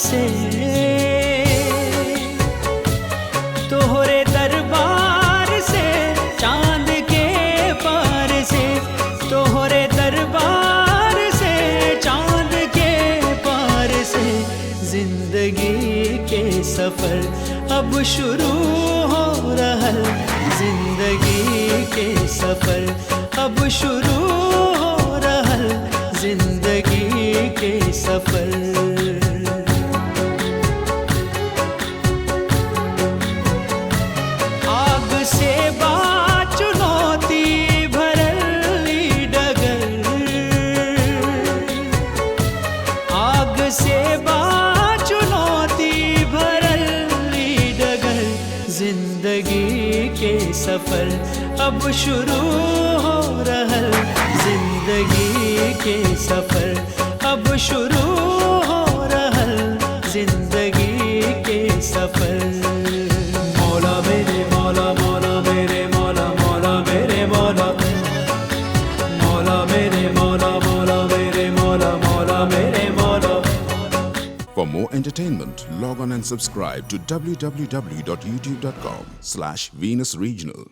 से तोहरे दरबार से चांद के पार से तोहरे दरबार से चांद के पार से जिंदगी के सफर अब शुरू हो रहा जिंदगी के सफर अब शुरू हो रहा जिंदगी के सफर आग से चुनौती भरली डगर आग से चुनौती भरली डगर जिंदगी के सफर अब शुरू हो रहा जिंदगी के सफर अब शुरू हो रहा जिंदगी के सफर मौला मेरे मौला मौला मेरे मौला मौला मेरे मौला मौला मेरे मौला मौला मेरे मौला मौला मेरे मौला For more entertainment, log on and subscribe to www.youtube.com/Venus Regional.